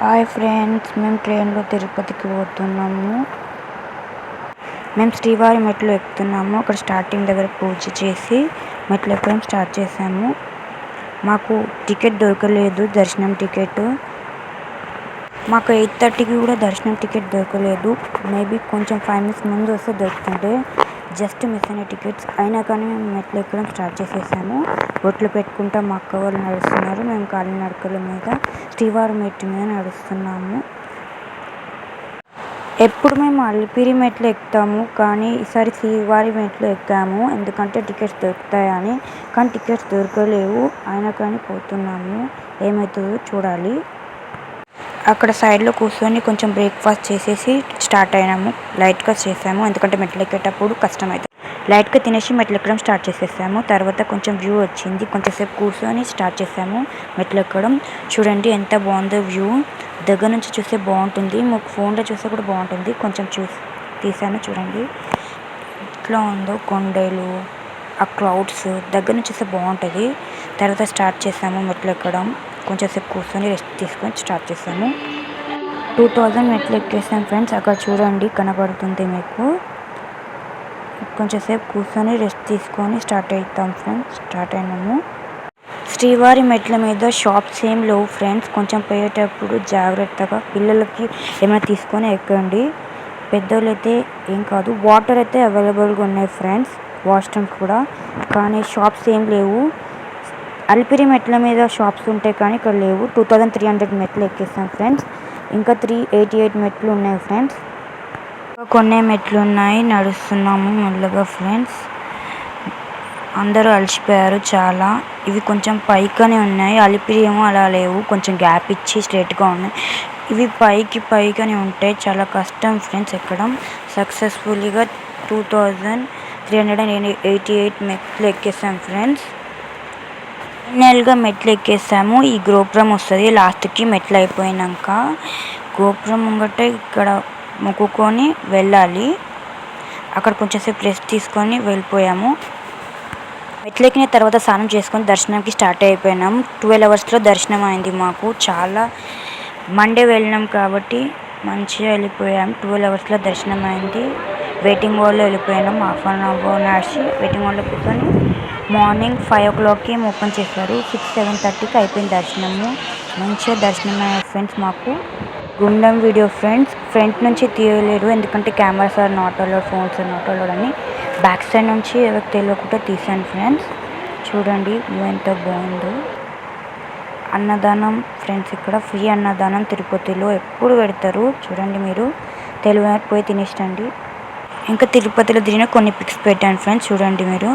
Hi friends, మేము ట్రైన్లో తిరుపతికి పోతున్నాము. మేము శ్రీవారి మెట్లు ఎక్కుతున్నాము. అక్కడ స్టార్టింగ్ దగ్గర పూజ చేసి మెట్లు ఎక్కడం స్టార్ట్ చేసాము. మాకు టికెట్ దొరకలేదు, దర్శనం టికెట్. మాకు 8:30కి కూడా దర్శనం టికెట్ దొరకలేదు. మేబీ కొంచెం 5 minutes ముందు వస్తే దొరుకుతుంటే. జస్ట్ మిస్ అయిన టికెట్స్ అయినా కానీ మేము మెట్లు ఎక్కడం స్టార్ట్ చేసేసాము. బొట్లు పెట్టుకుంటా మా అక్క వాళ్ళు నడుస్తున్నారు. మేము కాలినడకల మీద శ్రీవారి మెట్టు మీద నడుస్తున్నాము. ఎప్పుడు మేము అలిపిరి మెట్లు ఎక్కుతాము, కానీ ఈసారి శ్రీవారి మెట్లు ఎక్కాము. ఎందుకంటే టికెట్స్ దొరుకుతాయని. కానీ టికెట్స్ దొరకలేవు. అయినా కానీ పోతున్నాము. ఏమవుతుందో చూడాలి. అక్కడ సైడ్లో కూర్చొని కొంచెం బ్రేక్ఫాస్ట్ చేసేసి స్టార్ట్ అయినాము. లైట్గా చేసాము, ఎందుకంటే మెట్లు ఎక్కేటప్పుడు కష్టమవుతుంది. లైట్గా తినేసి మెట్లు ఎక్కడం స్టార్ట్ చేసేసాము. తర్వాత కొంచెం వ్యూ వచ్చింది, కొంచెంసేపు కూర్చొని స్టార్ట్ చేసాము మెట్లు ఎక్కడం. చూడండి ఎంత బాగుందో వ్యూ. దగ్గర నుంచి చూస్తే బాగుంటుంది, మాకు ఫోన్లో చూస్తే కూడా బాగుంటుంది. కొంచెం తీసాను చూడండి ఎట్లా ఉందో. కొండలు, ఆ క్లౌడ్స్ దగ్గర నుంచి చూస్తే బాగుంటుంది. తర్వాత స్టార్ట్ చేసాము మెట్లు ఎక్కడం. కొంచెంసేపు కూర్చొని రెస్ట్ తీసుకొని స్టార్ట్ చేసాము. 2000 మెట్లు ఎక్కేసాం ఫ్రెండ్స్. అక్కడ చూడండి కనబడుతుంది మీకు. కొంచెంసేపు కూర్చొని రెస్ట్ తీసుకొని స్టార్ట్ అవుతాం ఫ్రెండ్స్. స్టార్ట్ అయినాము. శ్రీవారి మెట్ల మీద షాప్స్ ఏం లేవు ఫ్రెండ్స్. కొంచెం పోయేటప్పుడు జాగ్రత్తగా పిల్లలకి ఏమైనా తీసుకొని ఎక్కండి. పెద్దోళ్ళు అయితే ఏం కాదు. వాటర్ అయితే అవైలబుల్గా ఉన్నాయి ఫ్రెండ్స్, వాష్రూమ్ కూడా. కానీ షాప్స్ ఏం లేవు. అలిపిరి మెట్ల మీద షాప్స్ ఉంటాయి కానీ ఇక్కడ లేవు. 2300 మెట్లు ఎక్కేస్తాం ఫ్రెండ్స్. ఇంకా 388 మెట్లు ఉన్నాయి ఫ్రెండ్స్. కొన్ని మెట్లు ఉన్నాయి. నడుస్తున్నాము మెల్లగా ఫ్రెండ్స్. అందరూ అలసిపోయారు చాలా. ఇవి కొంచెం పైకనే ఉన్నాయి. అలిపిరి ఏమో అలా లేవు, కొంచెం గ్యాప్ ఇచ్చి స్ట్రైట్గా ఉన్నాయి. ఇవి పైకనే ఉంటాయి. చాలా కష్టం ఫ్రెండ్స్ ఎక్కడం. సక్సెస్ఫుల్గా 2388 మెట్లు ఎక్కేసాం ఫ్రెండ్స్. ఫైనల్గా మెట్లు ఎక్కేసాము. ఈ గోపురం వస్తుంది లాస్ట్కి మెట్లు అయిపోయినాక. గోపురం ముంగట ఇక్కడ మొక్కుకొని వెళ్ళాలి. అక్కడ కొంచెంసేపు రెస్ట్ తీసుకొని వెళ్ళిపోయాము. మెట్లు ఎక్కిన తర్వాత స్నానం చేసుకొని దర్శనానికి స్టార్ట్ అయిపోయినాం. 12 hours దర్శనం అయింది మాకు. చాలా మండే వెళ్ళినాం కాబట్టి మంచిగా వెళ్ళిపోయాం. 12 hours దర్శనం అయింది. వెయిటింగ్ హాల్లో వెళ్ళిపోయినాం. 1/2 hour నడిచి వెయిటింగ్ హాల్లో కూర్చొని మార్నింగ్ 5 o'clockకి ఓపెన్ చేశారు. 6-7:30కి అయిపోయింది దర్శనము. మంచిగా దర్శనం అయ్యాయి ఫ్రెండ్స్ మాకు. గుండం వీడియో ఫ్రెండ్స్. ఫ్రంట్ నుంచి తీయలేరు, ఎందుకంటే cameras are not allowed, phones are not allowed అని. బ్యాక్ సైడ్ నుంచి ఎవరికి తెలియకుండా తీసాను ఫ్రెండ్స్. చూడండి వ్యూ ఎంత బాగుందో. అన్నదానం ఫ్రెండ్స్, ఇక్కడ ఫ్రీ అన్నదానం తిరుపతిలో ఎప్పుడు పెడతారు. చూడండి మీరు తెలియని పోయి తినేసండి. ఇంకా తిరుపతిలో తిరిగిన కొన్ని పిక్స్ పెట్టాను ఫ్రెండ్స్, చూడండి మీరు.